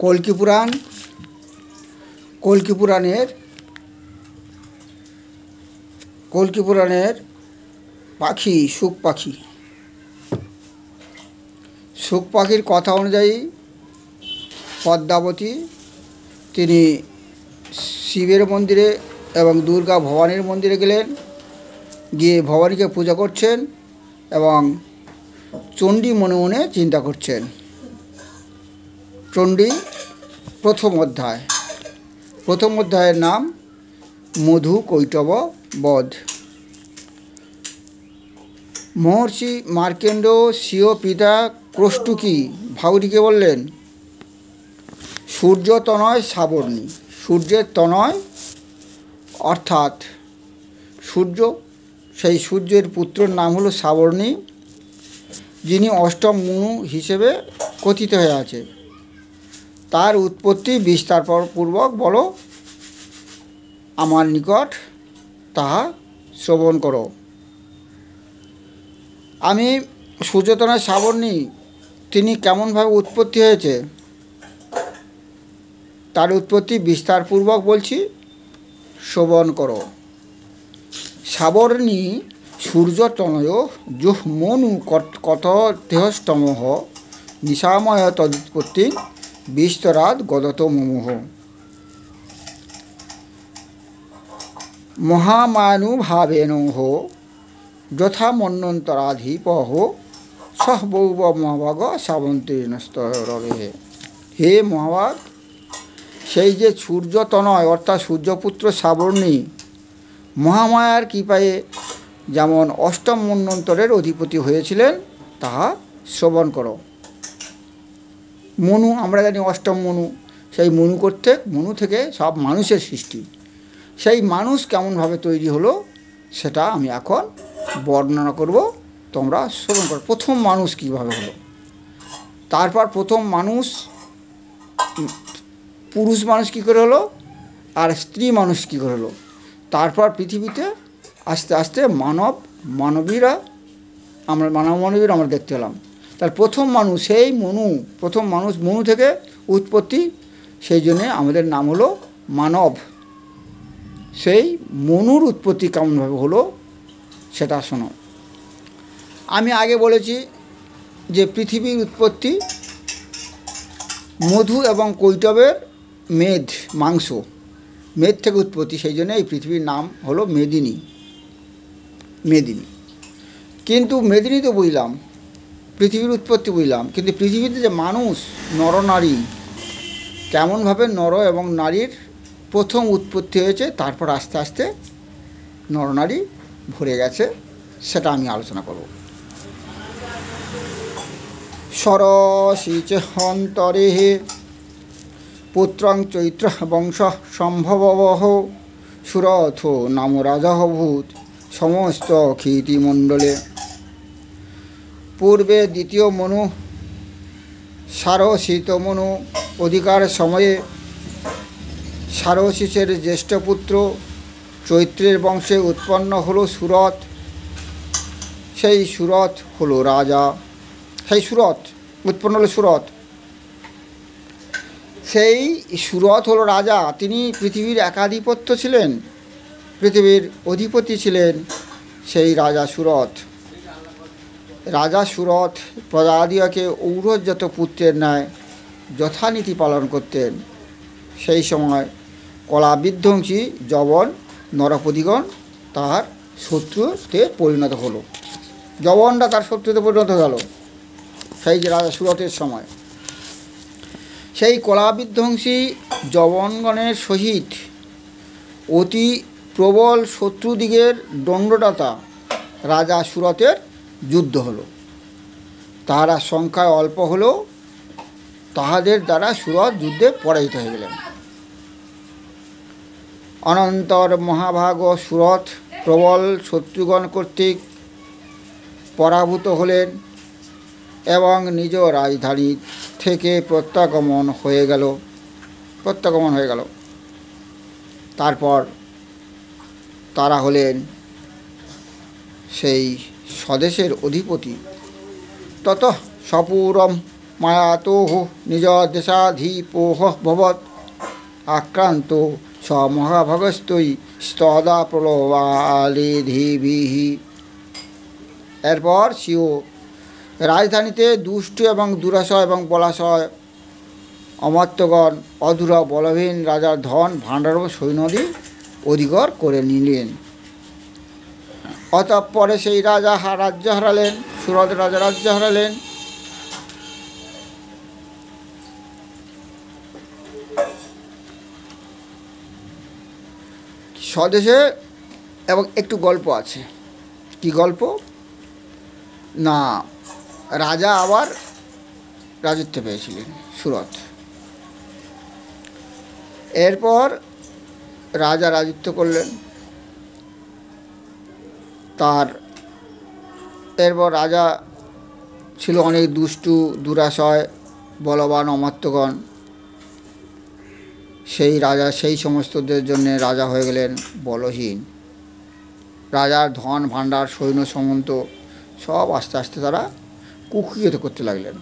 কল্কি পুরাণের পাখি শুক পাখির কথা অনুযায়ী পদ্মাবতী তিনি শিবের মন্দিরে এবং দুর্গা ভবানীর মন্দিরে গেলেন, গিয়ে ভবানীকে পূজা করছেন এবং চণ্ডী মনে মনে চিন্তা করছেন। চণ্ডী প্রথম অধ্যায়ের নাম মধু কৈটব বধ। মহর্ষি মার্কেন্ড স্বীয় পিতা ক্রষ্টুকী ভাউরীকে বললেন, সূর্য তনয় সাবর্ণী, সূর্যের তনয় অর্থাৎ সূর্য, সেই সূর্যের পুত্রের নাম হলো সাবর্ণী, যিনি অষ্টম মনু হিসেবে কথিত হয়ে আছে। তার উৎপত্তি বিস্তারপূর্বক বলো, আমার নিকট তাহা শ্রবণ করো। আমি সূর্যতনা সাবর্ণী, তিনি কেমনভাবে উৎপত্তি হয়েছে তার উৎপত্তি বিস্তারপূর্বক বলছি, শ্রবণ করো। সাবর্ণী সূর্যতনয় জুহ মনু কত দেহস্তমহ নিশাময় তদুৎপত্তি বিস্তরাদ গদত মুমুহ। মহামানুভাবেন যথা মন্বন্তরাধিপ সহ বৌব মহাভাগ সাবন্তীর্ণস্ত রবে। হে মহাভাগ, সেই যে সূর্যতনয় অর্থাৎ সূর্যপুত্র সাবর্ণী মহামায়ার কৃপায় যেমন অষ্টম মন্বন্তরের অধিপতি হয়েছিলেন তাহা শ্রবণ করো। মনু, আমরা জানি অষ্টম মনু, সেই মনু থেকে সব মানুষের সৃষ্টি। সেই মানুষ কেমনভাবে তৈরি হলো সেটা আমি এখন বর্ণনা করব, তোমরা শ্রবণ করো। প্রথম মানুষ কীভাবে হলো, তারপর প্রথম মানুষ পুরুষ মানুষ কী করে হলো আর স্ত্রী মানুষ কী করে হলো, তারপর পৃথিবীতে আস্তে আস্তে মানবীরা আমরা দেখতে পেলাম। তার প্রথম মানুষ সেই মনু থেকে উৎপত্তি, সেই জন্যে আমাদের নাম হলো মানব। সেই মনুর উৎপত্তি কেমনভাবে হলো সেটা শোনো। আমি আগে বলেছি যে পৃথিবীর উৎপত্তি মধু এবং কৈটবের মাংস থেকে উৎপত্তি, সেই জন্য এই পৃথিবীর নাম হলো মেদিনী। কিন্তু মেদিনী তো বুঝলাম, পৃথিবীর উৎপত্তি বুঝলাম, কিন্তু পৃথিবীতে যে মানুষ নরনারী কেমনভাবে নর এবং নারীর প্রথম উৎপত্তি হয়েছে, তারপর আস্তে আস্তে নরনারী ভরে গেছে, সেটা আমি আলোচনা করব। সরসিচ অন্তরে পুত্রং চৈত্র বংশ সম্ভবহ সুরথ নাম রাজা ভূত সমস্ত ক্ষিতিমণ্ডলে। পূর্বে দ্বিতীয় মনু সারসিত মনু অধিকার সময়ে সারসিসের জ্যেষ্ঠ পুত্র চৈত্রের বংশে উৎপন্ন হলো সুরথ। সেই সুরথ হলো রাজা, সেই সুরথ হলো রাজা। তিনি পৃথিবীর একাধিপত্য ছিলেন, পৃথিবীর অধিপতি ছিলেন সেই রাজা সুরথ প্রজাদিগকে ঔরজাত পুত্রের ন্যায় যথানীতি পালন করতেন। সেই সময় কলাবিধ্বংসী যবন নরপতিগণ তার শত্রুতে পরিণত হলো। যবনরা তার শত্রুতে পরিণত গেল সেই যে রাজা সুরথের সময়। সেই কলাবিধ্বংসী যবনগণের সহিত অতি প্রবল শত্রুদিগের দণ্ডদাতা রাজা সুরথের যুদ্ধ হলো। তাহারা সংখ্যায় অল্প হলেও তাহাদের দ্বারা সুরথ যুদ্ধে পরাজিত হয়ে গেলেন। অনন্তর মহাভাগ সুরথ প্রবল শত্রুগণ কর্তৃক পরাভূত হলেন এবং নিজ রাজধানী থেকে প্রত্যাগমন হয়ে গেল। তারপর তারা হলেন সেই স্বদেশের অধিপতি। তত সপুরম মায়াতোহ নিজ দেশাধিপোহ ভবৎ আক্রান্ত স মহাভাগস্তৈ স্তদা প্রলোবালিধিবিহি। এরপর সিও রাজধানীতে দুষ্ট এবং দুরাশয় এবং বলাশয় অমাত্যগণ অধুরা বলহীন রাজার ধন ভাণ্ডার ও সৈন্যদি অধিকার করে নিলেন। অতঃপরে সেই রাজা রাজ্য হারালেন, সুরত রাজা রাজ্য হারালেন। স্বদেশে এবং একটু গল্প আছে। কি গল্প না, রাজা আবার রাজত্ব পেয়েছিলেন সুরত। এরপর রাজা রাজত্ব করলেন। এরপর রাজা ছিল অনেক দুষ্টু, দুরাশয়, বলবান, অমাত্যগণ। সেই রাজা সেই সমস্তদের জন্য রাজা হয়ে গেলেন বলহীন। রাজার ধন ভাণ্ডার, সৈন্য সামন্ত সব আস্তে আস্তে তারা কুক্ষিগত করতে লাগলেন।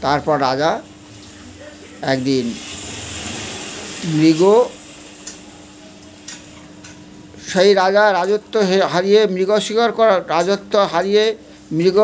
তারপর রাজা একদিন সেই রাজা রাজত্ব হারিয়ে মৃগ শিকার করার রাজত্ব হারিয়ে মৃগ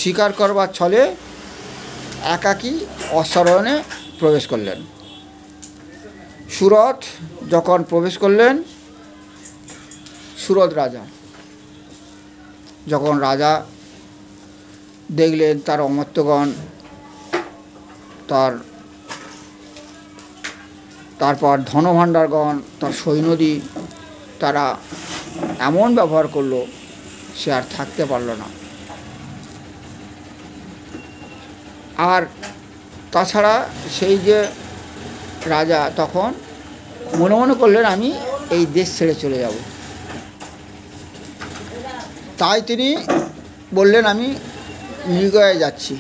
শিকার করবার ছলে একাকী অশ্বারোহণে প্রবেশ করলেন। সুরত যখন প্রবেশ করলেন, সুরত রাজা যখন রাজা দেখলেন তার অমাত্যগণ তারপর ধনভাণ্ডারগণ, তার সৈন্যদি তারা এমন ব্যবহার করলো, সে আর থাকতে পারল না। আর তাছাড়া সেই যে রাজা তখন মনে মনে করলেন আমি এই দেশ ছেড়ে চলে যাব। তাই তিনি বললেন আমি মৃগয়ায় যাচ্ছি,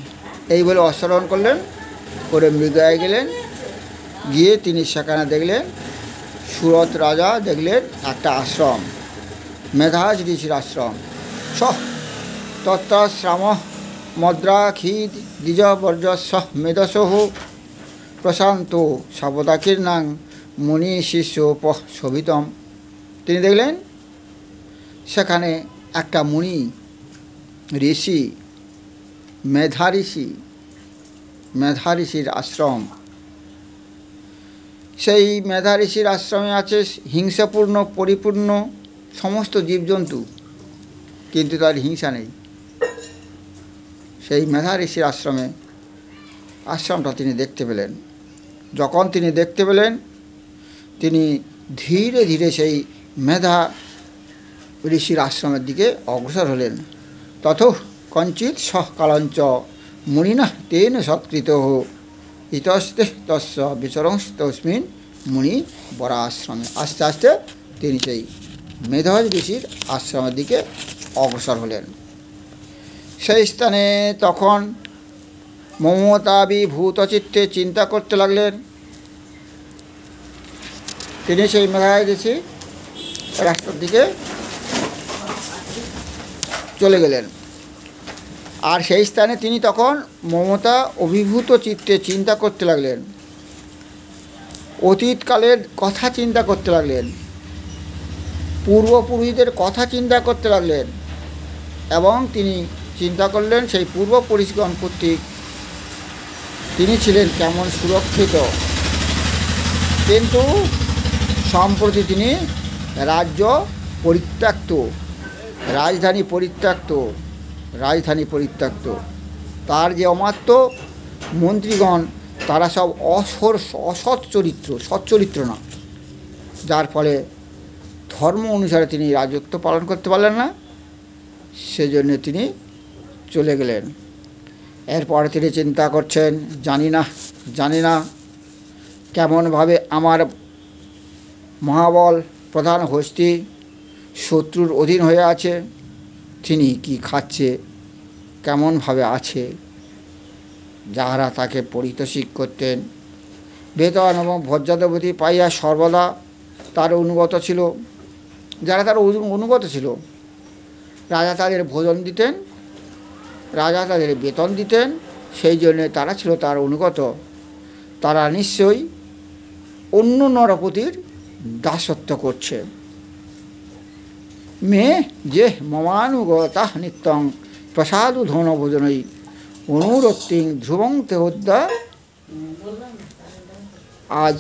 এই বলে অশ্বারোহণ করলেন। করে মৃগয়ায় গেলেন। গিয়ে তিনি সেখানে দেখলেন সুরত রাজা দেখলেন একটা আশ্রম, মেধাজ ঋষির আশ্রম। তত্রাশ্রাম মদ্রাক্ষীদ দ্বিজ বর্জস্ব মেধসহ প্রশান্ত সাবদাকীর্ণাং মুনি শিষ্যোপ শোভিতম। তিনি দেখলেন সেখানে একটা মুনি ঋষি, মেধা ঋষির আশ্রম। সেই মেধা ঋষির আশ্রমে আছে হিংসাপূর্ণ পরিপূর্ণ সমস্ত জীবজন্তু, কিন্তু তার হিংসা নেই। সেই মেধা ঋষির আশ্রমটা তিনি দেখতে পেলেন। যখন তিনি দেখতে পেলেন, তিনি ধীরে ধীরে সেই মেধা ঋষির আশ্রমের দিকে অগ্রসর হলেন। তত কঞ্চিত সকালঞ্চ মুনিনা তেন সৎকৃত ইতস্তে তস্য বিচরংস্তস্মিন মুনি বরা আশ্রমে। আস্তে আস্তে তিনি সেই মেধজ ঋষির আশ্রমের দিকে অগ্রসর হলেন। সেই স্থানে তখন মমতাবিভূত চিত্তে চিন্তা করতে লাগলেন। তিনি সেই মেঘায় ঋষি রাস্তার দিকে চলে গেলেন। আর সেই স্থানে তিনি তখন মমতা অভিভূত চিত্তে চিন্তা করতে লাগলেন, অতীতকালের কথা চিন্তা করতে লাগলেন, পূর্বপুরুষদের কথা চিন্তা করতে লাগলেন। এবং তিনি চিন্তা করলেন সেই পূর্বপুরুষগণ কর্তৃক তিনি ছিলেন কেমন সুরক্ষিত। কিন্তু সম্প্রতি তিনি রাজ্য পরিত্যক্ত, রাজধানী পরিত্যক্ত। তার যে অমাত্য মন্ত্রীগণ তারা সব অসৎ চরিত্র না, যার ফলে ধর্ম অনুসারে তিনি রাজত্ব পালন করতে পারলেন না। সেজন্য তিনি চলে গেলেন। এরপরে তিনি চিন্তা করছেন, জানি না কেমনভাবে আমার মহাবল প্রধান হস্তি শত্রুর অধীন হয়ে আছে, তিনি কি খাচ্ছে, কেমনভাবে আছে। যাহারা তাকে পরিতোষিক করতেন, বেতন এবং ভোজ্যাদবতী পাইয়া সর্বদা তার অনুগত ছিল, যারা তার অনুগত ছিল, রাজা তাদের ভোজন দিতেন রাজা তাদের বেতন দিতেন, সেই জন্যে তারা ছিল তার অনুগত। তারা নিশ্চয়ই অন্য নরপতির দাসত্ব করছে। মে যে মমানুগতা নিত্যং প্রসাদু ধন ভোজনই অনুরক্তিং ধ্রুবং তেহদ্যা। আজ